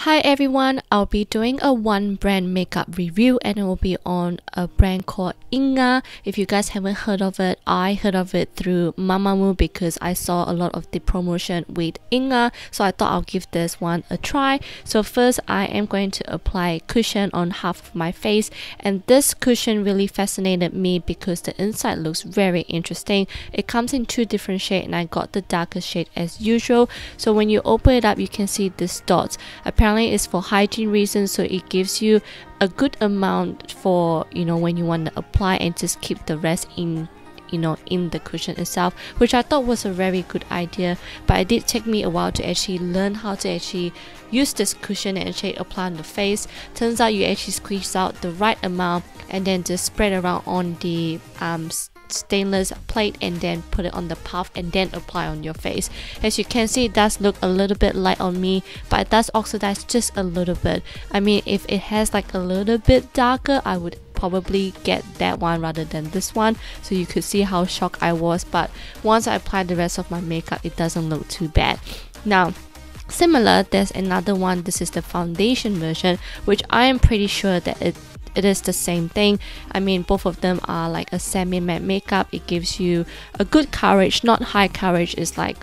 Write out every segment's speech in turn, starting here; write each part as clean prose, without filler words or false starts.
Hi everyone, I'll be doing a one brand makeup review and it will be on a brand called Inga. If you guys haven't heard of it, I heard of it through Mamamoo because I saw a lot of the promotion with Inga, so I thought I'll give this one a try. So first I am going to apply cushion on half of my face, and this cushion really fascinated me because the inside looks very interesting. It comes in two different shades and I got the darker shade as usual. So when you open it up you can see these dots. Apparently it's for hygiene reasons, so it gives you a good amount for when you want to apply and just keep the rest in in the cushion itself, which I thought was a very good idea. But it did take me a while to actually learn how to actually use this cushion and actually apply on the face. Turns out you actually squeeze out the right amount and then just spread around on the stainless plate and then put it on the puff and then apply on your face. As you can see, it does look a little bit light on me, but it does oxidize just a little bit. I mean, if it has like a little bit darker, I would probably get that one rather than this one, so you could see how shocked I was. But once I apply the rest of my makeup, it doesn't look too bad. Now similar, there's another one. This is the foundation version, which I am pretty sure that it is the same thing. I mean, both of them are like a semi-matte makeup. It gives you a good coverage, not high coverage, it's like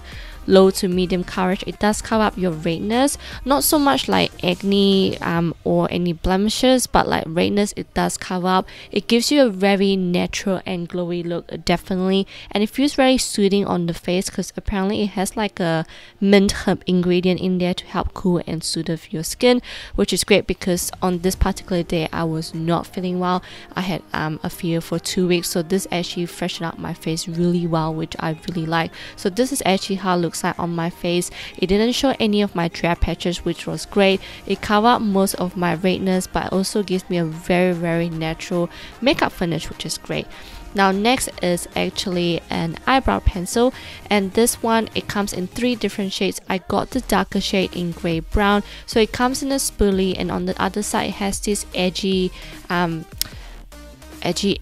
low to medium coverage. It does cover up your redness, not so much like acne or any blemishes, but like redness it does cover up. It gives you a very natural and glowy look, definitely, and it feels very soothing on the face because apparently it has like a mint herb ingredient in there to help cool and soothe your skin, which is great because on this particular day I was not feeling well. I had a fever for 2 weeks, so this actually freshened up my face really well, which I really like. So this is actually how it looks like on my face. It didn't show any of my dry patches, which was great. It covered up most of my redness, but also gives me a very natural makeup finish, which is great. Now next is actually an eyebrow pencil, and this one, it comes in 3 different shades. I got the darker shade in grey brown, so it comes in a spoolie, and on the other side it has this edgy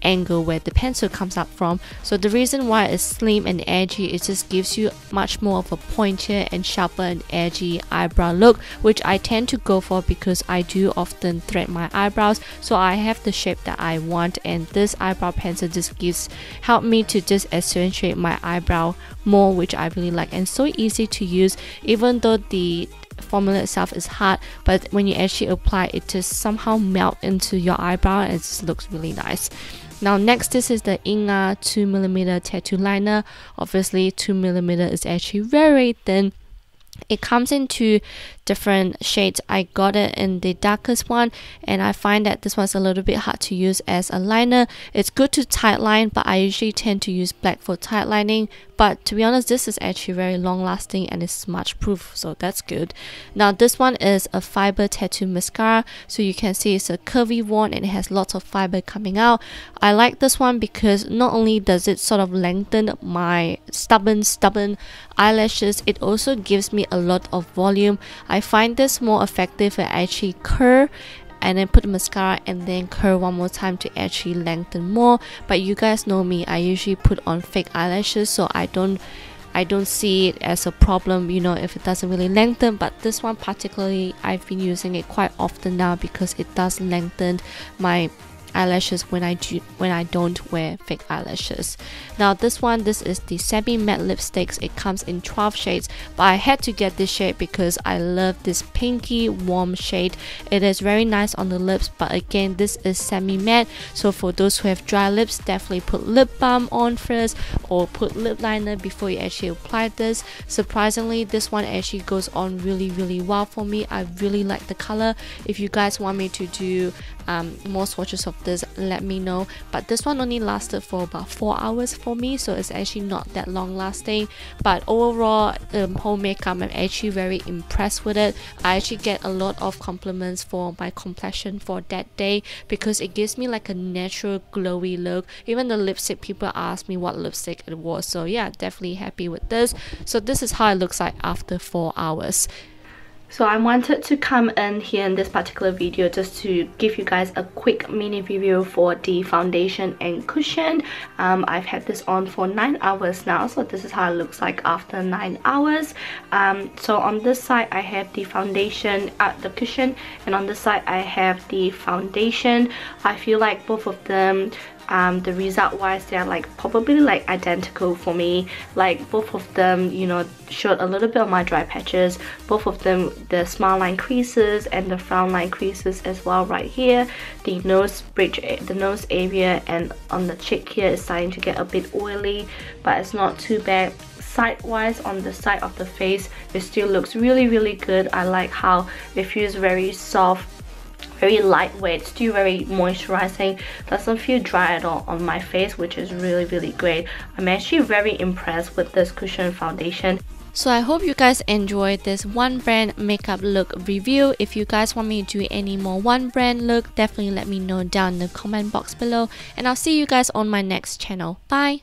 angle where the pencil comes up from. So the reason why it's slim and edgy, it just gives you much more of a pointier and sharper and edgy eyebrow look, which I tend to go for because I do often thread my eyebrows, so I have the shape that I want, and this eyebrow pencil just help me to just accentuate my eyebrow more, which I really like, and so easy to use. Even though the formula itself is hard, but when you actually apply it, just somehow melt into your eyebrow and it just looks really nice. Now next, this is the Inga 2mm tattoo liner. Obviously 2mm is actually very thin. It comes in 2 different shades. I got it in the darkest one, and I find that this one's a little bit hard to use as a liner. It's good to tight line, but I usually tend to use black for tight lining. But to be honest, this is actually very long lasting and it's smudge proof, so that's good. Now this one is a fiber tattoo mascara, so you can see it's a curvy one and it has lots of fiber coming out. I like this one because not only does it sort of lengthen my stubborn eyelashes, it also gives me a lot of volume. I find this more effective when I actually curl and then put the mascara and then curl one more time to actually lengthen more. But you guys know me, I usually put on fake eyelashes, so I don't see it as a problem, if it doesn't really lengthen. But this one particularly, I've been using it quite often now because it does lengthen my eyelashes when I don't wear fake eyelashes. Now this is the semi-matte lipsticks. It comes in 12 shades, but I had to get this shade because I love this pinky warm shade. It is very nice on the lips, but again, this is semi-matte, so for those who have dry lips, definitely put lip balm on first or put lip liner before you actually apply this. Surprisingly, this one actually goes on really well for me. I really like the color. If you guys want me to do more swatches of this, let me know. But this one only lasted for about 4 hours for me, so it's actually not that long lasting. But overall, whole makeup, I'm actually very impressed with it. I actually get a lot of compliments for my complexion for that day because it gives me like a natural glowy look. Even the lipstick, people ask me what lipstick it was, so yeah, definitely happy with this. So this is how it looks like after 4 hours. So I wanted to come in here in this particular video just to give you guys a quick mini review for the foundation and cushion. I've had this on for 9 hours now, so this is how it looks like after 9 hours. So on this side I have the foundation at the cushion, and on this side I have the foundation. I feel like both of them, the result wise, they're like probably like identical for me. Like both of them, you know, showed a little bit of my dry patches. Both of them, the smile line creases and the frown line creases as well right here. The nose bridge, the nose area and on the cheek here is starting to get a bit oily, but it's not too bad. Side-wise, on the side of the face, it still looks really good. I like how it feels very soft, very lightweight, still very moisturizing, doesn't feel dry at all on my face, which is really great. I'm actually very impressed with this cushion foundation. So I hope you guys enjoyed this one brand makeup look review. If you guys want me to do any more one brand look, definitely let me know down in the comment box below, and I'll see you guys on my next channel. Bye!